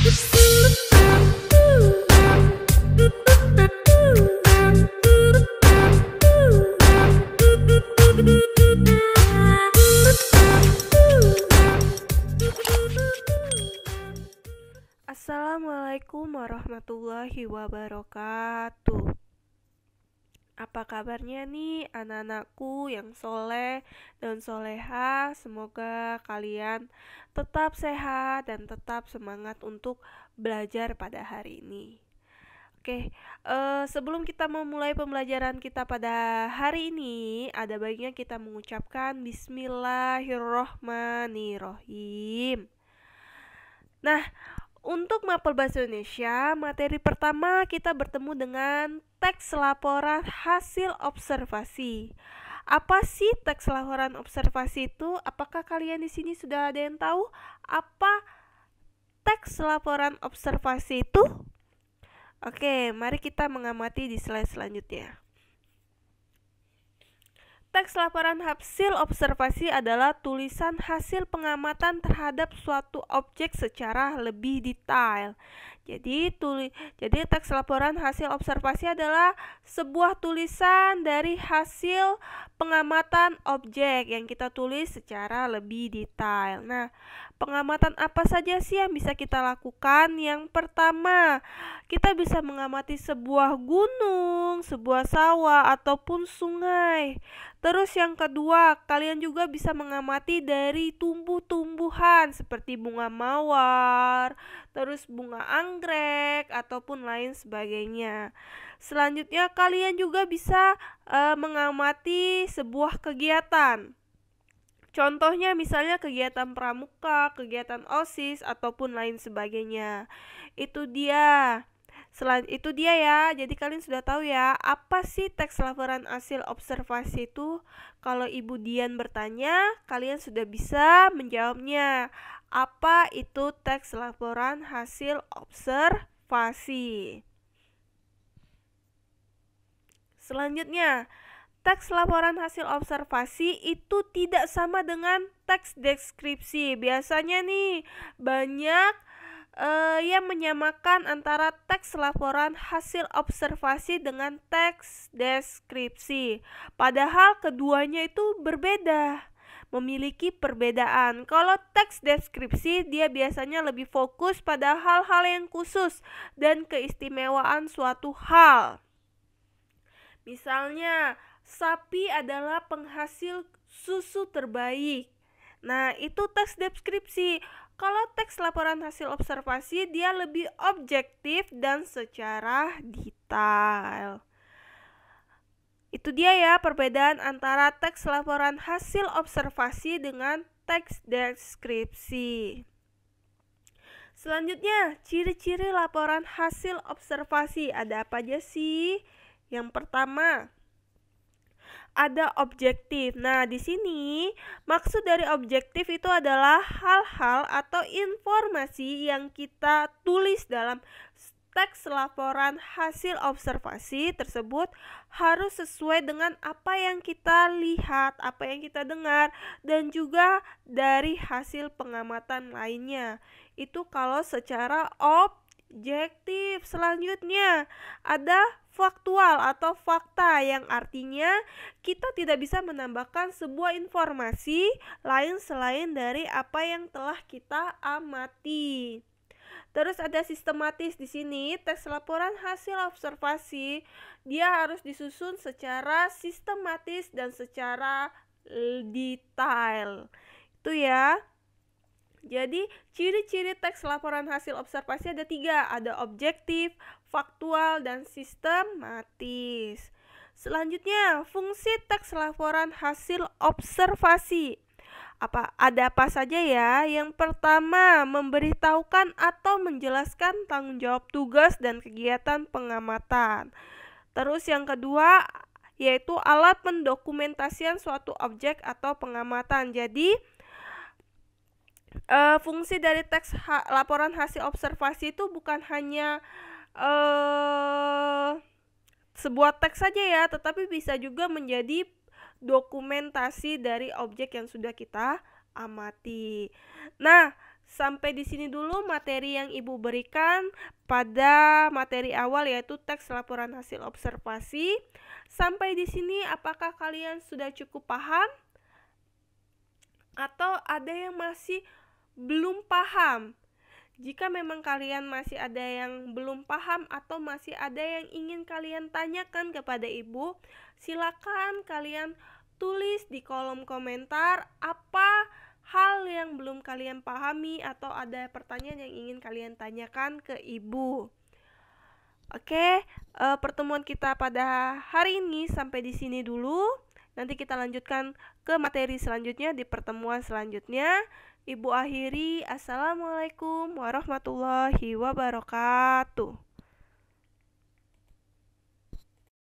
Assalamualaikum warahmatullahi wabarakatuh. Apa kabarnya nih anak-anakku yang soleh dan soleha? Semoga kalian tetap sehat dan tetap semangat untuk belajar pada hari ini. Oke, sebelum kita memulai pembelajaran kita pada hari ini, ada baiknya kita mengucapkan Bismillahirrohmanirrohim. Nah, untuk mapel bahasa Indonesia, materi pertama kita bertemu dengan teks laporan hasil observasi. Apa sih teks laporan observasi itu? Apakah kalian di sini sudah ada yang tahu apa teks laporan observasi itu? Oke, mari kita mengamati di slide selanjutnya. Teks laporan hasil observasi adalah tulisan hasil pengamatan terhadap suatu objek secara lebih detail. Jadi teks laporan hasil observasi adalah sebuah tulisan dari hasil pengamatan objek yang kita tulis secara lebih detail. Nah, pengamatan apa saja sih yang bisa kita lakukan? Yang pertama, kita bisa mengamati sebuah gunung, sebuah sawah, ataupun sungai. Terus yang kedua, kalian juga bisa mengamati dari tumbuh-tumbuhan seperti bunga mawar, terus bunga anggrek, ataupun lain sebagainya. Selanjutnya, kalian juga bisa mengamati sebuah kegiatan. Contohnya misalnya kegiatan pramuka, kegiatan OSIS, ataupun lain sebagainya. Itu dia. Selain itu dia ya, jadi kalian sudah tahu ya, apa sih teks laporan hasil observasi itu? Kalau Ibu Dian bertanya, kalian sudah bisa menjawabnya. Apa itu teks laporan hasil observasi? Selanjutnya, teks laporan hasil observasi itu tidak sama dengan teks deskripsi. Biasanya nih, banyak yang menyamakan antara teks laporan hasil observasi dengan teks deskripsi. Padahal keduanya itu berbeda, memiliki perbedaan. Kalau teks deskripsi dia biasanya lebih fokus pada hal-hal yang khusus dan keistimewaan suatu hal. Misalnya, sapi adalah penghasil susu terbaik. Nah, itu teks deskripsi. Kalau teks laporan hasil observasi dia lebih objektif dan secara detail. Itu dia ya perbedaan antara teks laporan hasil observasi dengan teks deskripsi. Selanjutnya, ciri-ciri laporan hasil observasi ada apa aja sih? Yang pertama, ada objektif. Nah, di sini maksud dari objektif itu adalah hal-hal atau informasi yang kita tulis dalam teks laporan hasil observasi tersebut harus sesuai dengan apa yang kita lihat, apa yang kita dengar, dan juga dari hasil pengamatan lainnya. Itu kalau secara objektif. Selanjutnya, ada faktual atau fakta yang artinya kita tidak bisa menambahkan sebuah informasi lain selain dari apa yang telah kita amati. Terus ada sistematis di sini, teks laporan hasil observasi dia harus disusun secara sistematis dan secara detail. Itu ya. Jadi ciri-ciri teks laporan hasil observasi ada 3, ada objektif, faktual, dan sistematis. Selanjutnya, fungsi teks laporan hasil observasi. Ada apa saja ya? Yang pertama, memberitahukan atau menjelaskan tanggung jawab tugas dan kegiatan pengamatan. Terus yang kedua, yaitu alat pendokumentasian suatu objek atau pengamatan. Jadi fungsi dari teks laporan hasil observasi itu bukan hanya sebuah teks saja ya, tetapi bisa juga menjadi dokumentasi dari objek yang sudah kita amati. Nah, Sampai di sini dulu materi yang Ibu berikan pada materi awal, yaitu teks laporan hasil observasi. Sampai di sini apakah kalian sudah cukup paham? Atau ada yang masih belum paham? Jika memang kalian masih ada yang belum paham atau masih ada yang ingin kalian tanyakan kepada Ibu, silakan kalian tulis di kolom komentar apa hal yang belum kalian pahami atau ada pertanyaan yang ingin kalian tanyakan ke Ibu. Oke, pertemuan kita pada hari ini sampai di sini dulu. Nanti kita lanjutkan ke materi selanjutnya di pertemuan selanjutnya. Ibu akhiri, Assalamualaikum warahmatullahi wabarakatuh.